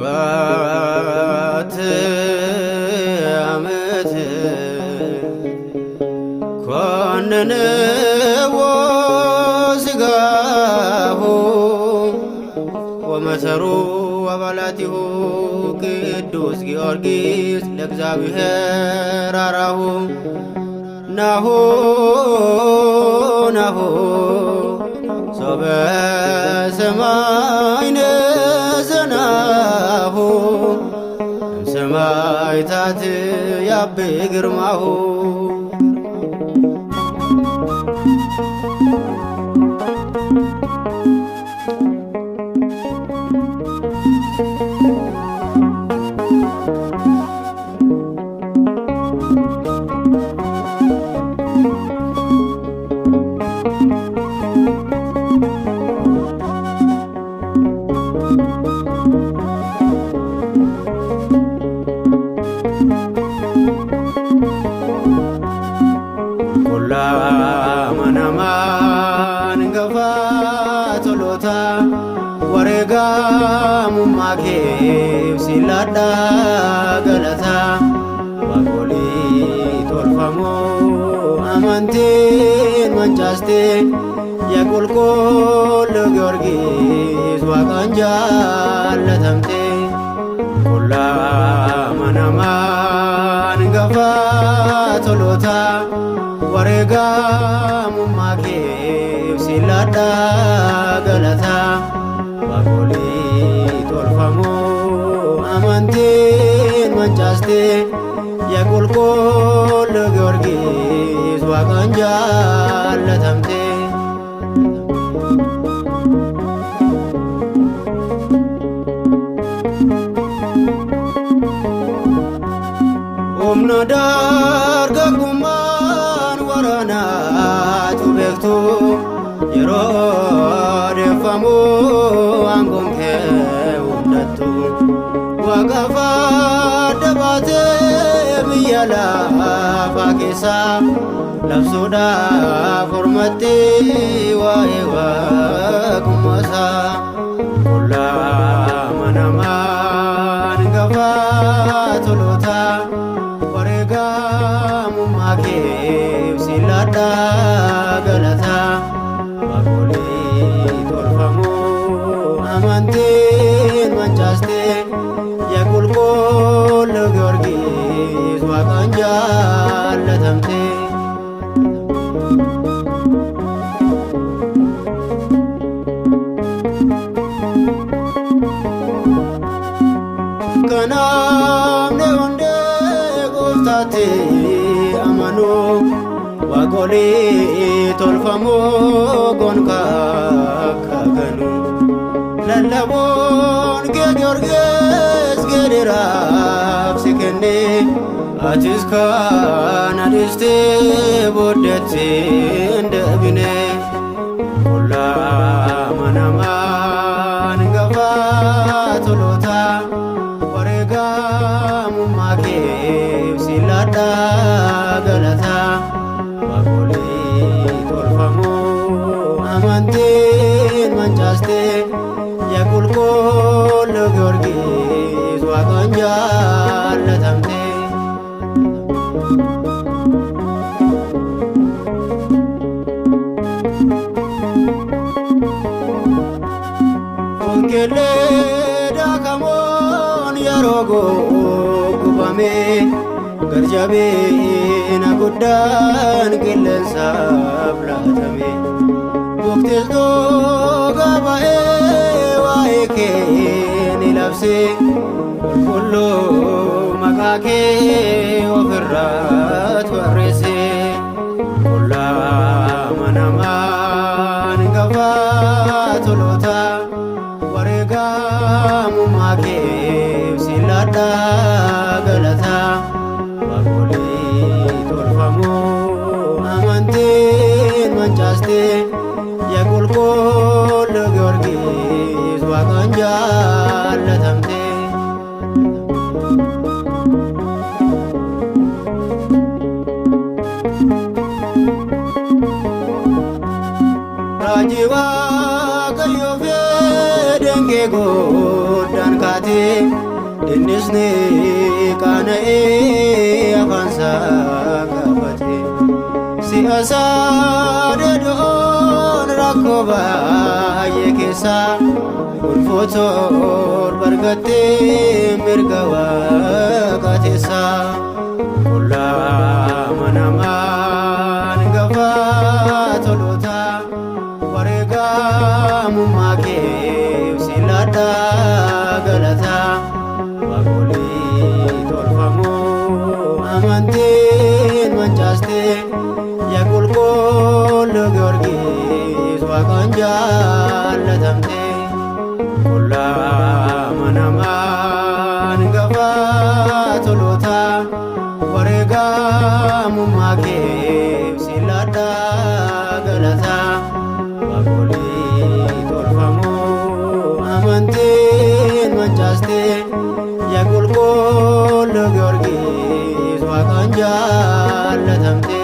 ሰባት ዓመት ኮነነዎ ሥጋሁ ወመሰሩ አባላቲሁ ቅዱስ ጊዮርጊስ ለእግዚአብሔር አራሁ ናሁ ናሁ ሶበ ሰማይነ ዘናሁ እምሰማዕታት ያቤ ግርማሁ mumakeef siladha galata wakoli tolfamo amantiin manchaste yakulkollo Giyoorgis waaqaan jaallatamte kulla manamaan gafa tolota wareega mumakeef siladha galata wakoli tolfamo amantiin manchaste yakulkollo Giyoorgis waaqaan jaallatamte humna dargaggummaan waraanaatu beektu yeroo deeffamu aangoon kee hundattu waaqaaf adda baatee biyya lafaa keessa labsuudhaaf hormatti waa'ee waaqummaa kulla manamaan gafa tolota wareega mumakeef siladha galata wakoli tolfamo amantiin manchaste yakulkollo Giyoorgis waaqaan jaallatamte kanaafne hundee gooftaatti amanu wakoli tolfamo gonkaa kaaganu lallaboon kee Giyoorgis geediraaf si kenne atis kana dhiistee booddeetti hin deebine kulla manamaan gafa tolota wareega mumakeef siladha galata wakoli tolfamo amantiin manchaste yakulkollo Giyoorgis waaqaan jaallatamte onkelee daakamoon yeroo gubame garjabeena guddaan qilleensaaf laatame bukteessoo gabaa'ee waa'ee kee ni labse qulqulluu maqaa kee ofirratti barreesse kulla manamaan gafa tolota wareega mumakeef siladha galata wakoli tolfamo amantiin manchaste yakulkollo Giyoorgis waaqaan jaallatamte taate innis ni qaana'ee afaansaa gaafate si'asaa deedoon rakkoo baay'ee keessa ulfootoon bargattee mirga Waaqa teessa qullaa namaan gafaa toloota wareegamummaa keef silaadhaa galata waaqolii tolfamoo amantiin mancaaste yaa qulqulluu Giyoorgis Waaqaan jaallatamte qullaa namaan gafaa toloota wareegamummaa keef silaadhaa galata waaqolii tolfamoo amantiin mancaaste yaa qulqulluu Giyoorgis Waaqaan jaallatamte